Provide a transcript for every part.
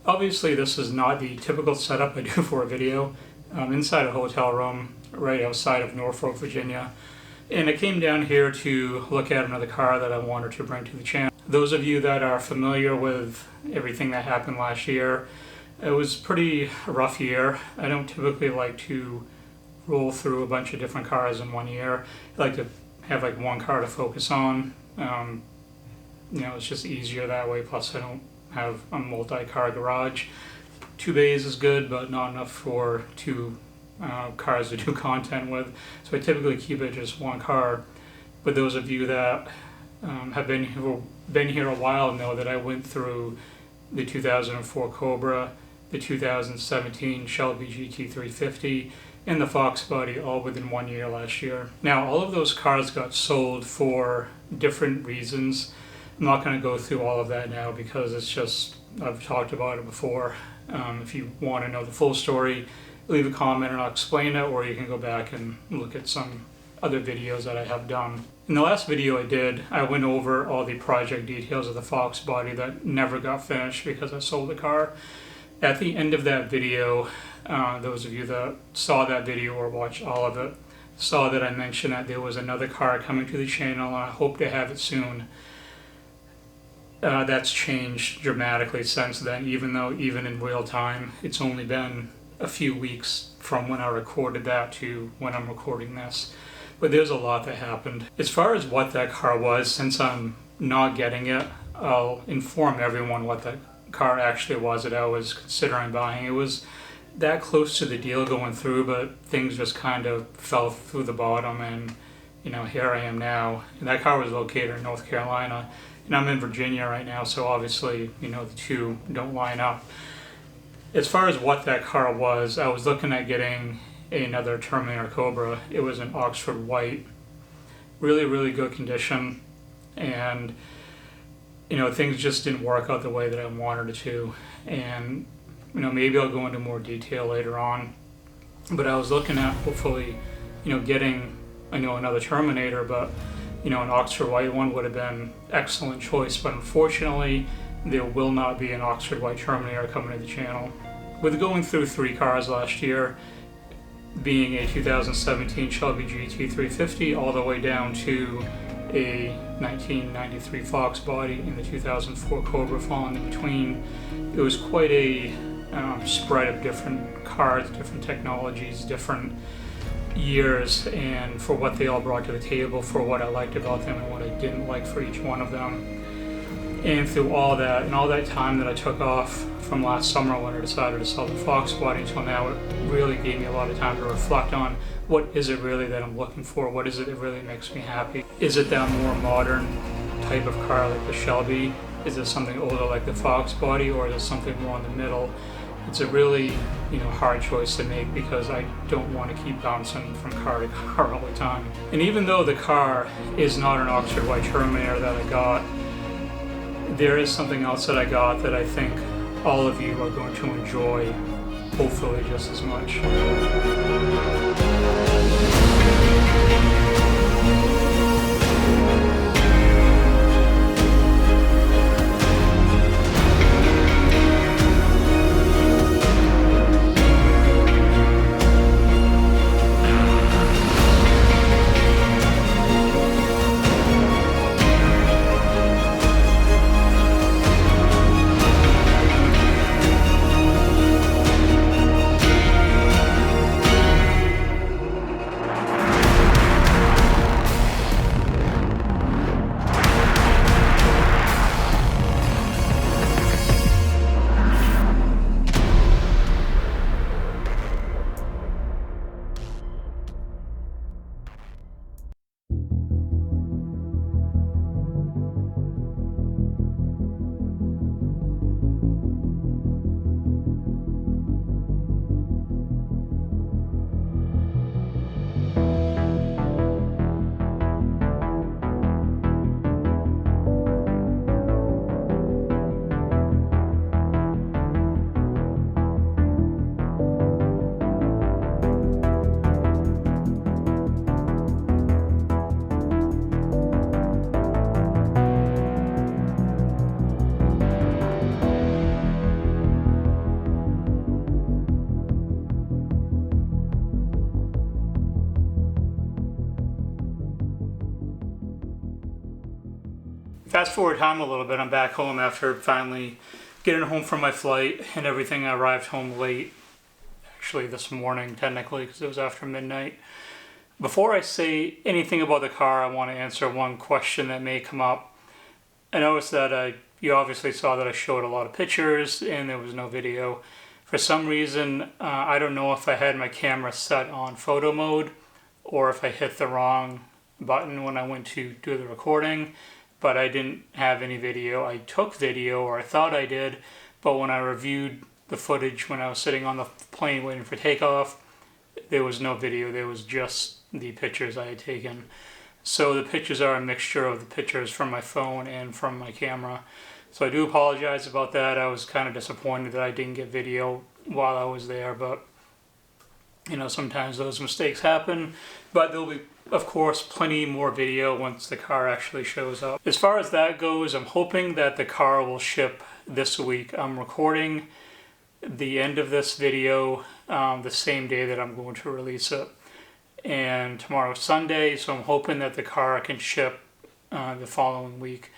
Obviously this is not the typical setup I do for a video. I'm inside a hotel room right outside of Norfolk, Virginia, and I came down here to look at another car that I wanted to bring to the channel. Those of you that are familiar with everything that happened last year, it was a pretty rough year. I don't typically like to roll through a bunch of different cars in one year. I like to have like one car to focus on. It's just easier that way, plus I don't have a multi-car garage. 2 bays is good, but not enough for two cars to do content with. So I typically keep it just one car. But those of you that have been here a while know that I went through the 2004 Cobra, the 2017 Shelby GT350, and the Fox Body all within 1 year last year. Now, all of those cars got sold for different reasons. I'm not going to go through all of that now because it's just, I've talked about it before. If you want to know the full story, leave a comment and I'll explain it, or you can go back and look at some other videos that I have done. In the last video I did, I went over all the project details of the Fox Body that never got finished because I sold the car. At the end of that video, those of you that saw that video or watched all of it saw that I mentioned that there was another car coming to the channel and I hope to have it soon. That's changed dramatically since then, even in real time, it's only been a few weeks from when I recorded that to when I'm recording this. But there's a lot that happened. As far as what that car was, since I'm not getting it, I'll inform everyone what that car actually was that I was considering buying. It was that close to the deal going through, but things just kind of fell through the bottom, and here I am now. And that car was located in North Carolina, and I'm in Virginia right now, so obviously the two don't line up. As far as what that car was, I was looking at getting another Terminator Cobra. It was an Oxford white, really, really good condition, and things just didn't work out the way that I wanted it to. And maybe I'll go into more detail later on, but I was looking at hopefully getting another Terminator, but an Oxford white one would have been excellent choice. But unfortunately there will not be an Oxford white Terminator coming to the channel. With going through 3 cars last year, being a 2017 Shelby GT350 all the way down to a 1993 Fox Body and the 2004 Cobra falling in between, it was quite a spread of different cars, different technologies, different years, and for what they all brought to the table, for what I liked about them and what I didn't like for each one of them. And through all that, and all that time that I took off from last summer when I decided to sell the Fox Body until now, it really gave me a lot of time to reflect on what is it really that I'm looking for, what is it that really makes me happy. Is it that more modern type of car like the Shelby? Is it something older like the Fox Body, or is it something more in the middle? It's a really hard choice to make because I don't want to keep bouncing from car to car all the time. And even though the car is not an Oxford white Terminator that I got, there is something else that I got that I think all of you are going to enjoy, hopefully just as much. Fast forward time a little bit, I'm back home after finally getting home from my flight and everything. I arrived home late, actually this morning technically, because it was after midnight. Before I say anything about the car, I want to answer one question that may come up. I noticed that you obviously saw that I showed a lot of pictures and there was no video. For some reason, I don't know if I had my camera set on photo mode or if I hit the wrong button when I went to do the recording, but I didn't have any video. I took video, or I thought I did, but when I reviewed the footage when I was sitting on the plane waiting for takeoff, there was no video. There was just the pictures I had taken. So the pictures are a mixture of the pictures from my phone and from my camera. So I do apologize about that. I was kind of disappointed that I didn't get video while I was there, but you know, sometimes those mistakes happen. But there'll be, of course, plenty more video once the car actually shows up. As far as that goes, I'm hoping that the car will ship this week. I'm recording the end of this video the same day that I'm going to release it. And tomorrow's Sunday, so I'm hoping that the car can ship the following week,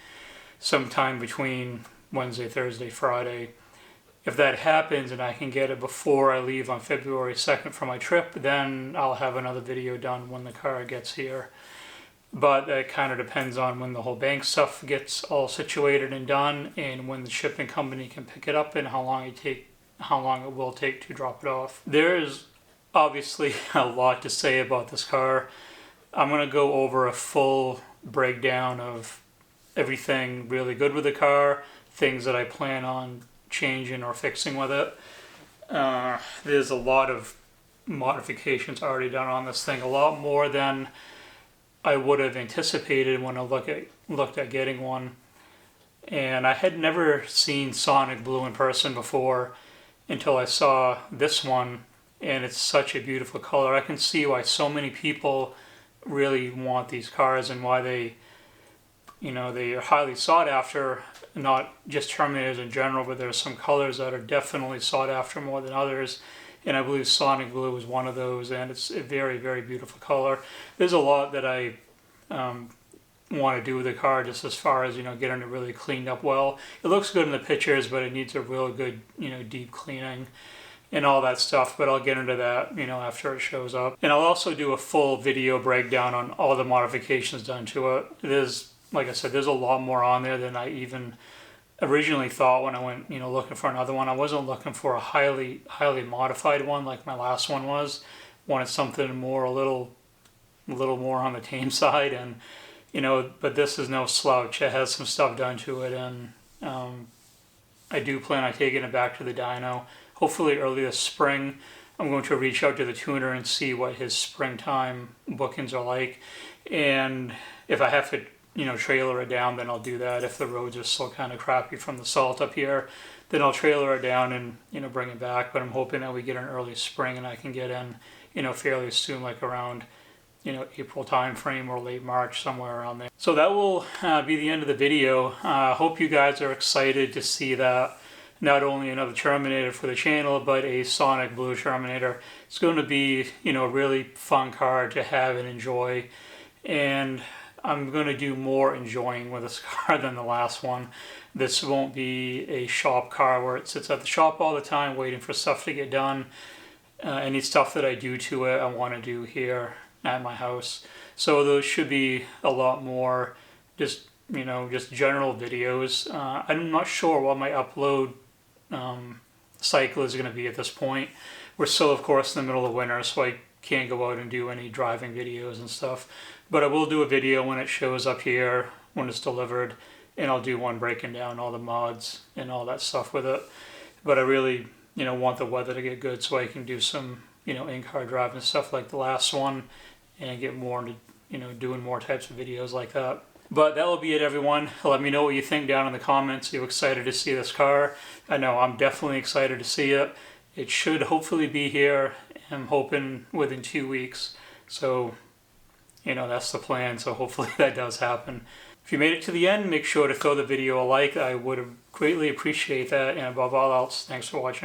sometime between Wednesday, Thursday, Friday. If that happens and I can get it before I leave on February 2nd for my trip, then I'll have another video done when the car gets here. But that kind of depends on when the whole bank stuff gets all situated and done, and when the shipping company can pick it up, and how long it will take to drop it off. There is obviously a lot to say about this car. I'm going to go over a full breakdown of everything really good with the car, things that I plan on changing or fixing with it. There's a lot of modifications already done on this thing, a lot more than I would have anticipated when I looked at getting one. And I had never seen Sonic Blue in person before until I saw this one, and it's such a beautiful color. I can see why so many people really want these cars and why they are highly sought after, not just Terminators in general, but there's some colors that are definitely sought after more than others. And I believe Sonic Blue is one of those, and it's a very, very beautiful color. There's a lot that I want to do with the car, just as far as, getting it really cleaned up well. It looks good in the pictures, but it needs a real good, deep cleaning and all that stuff, but I'll get into that, after it shows up. And I'll also do a full video breakdown on all the modifications done to it. Like I said, there's a lot more on there than I even originally thought when I went, looking for another one. I wasn't looking for a highly, highly modified one like my last one was. Wanted something more, a little more on the tame side, and but this is no slouch. It has some stuff done to it, and I do plan on taking it back to the dyno. Hopefully early this spring. I'm going to reach out to the tuner and see what his springtime bookings are like, and if I have to trailer it down, then I'll do that. If the roads are still kind of crappy from the salt up here, then I'll trailer it down and bring it back. But I'm hoping that we get an early spring and I can get in fairly soon, like around April time frame or late March, somewhere around there. So that will be the end of the video. Hope you guys are excited to see that not only another Terminator for the channel, but a Sonic Blue Terminator. It's going to be a really fun car to have and enjoy, and I'm going to do more enjoying with this car than the last one. This won't be a shop car where it sits at the shop all the time waiting for stuff to get done. Any stuff that I do to it, I want to do here at my house. So those should be a lot more just general videos. I'm not sure what my upload cycle is going to be at this point. We're still, of course, in the middle of winter, so I can't go out and do any driving videos and stuff. But I will do a video when it shows up here, when it's delivered, and I'll do one breaking down all the mods and all that stuff with it. But I really, want the weather to get good so I can do some, in-car driving stuff like the last one and get more into, doing more types of videos like that. But that will be it, everyone. Let me know what you think down in the comments. Are you excited to see this car? I know I'm definitely excited to see it. It should hopefully be here, I'm hoping within 2 weeks. So, that's the plan. So hopefully that does happen. If you made it to the end, make sure to throw the video a like. I would greatly appreciate that. And above all else, thanks for watching.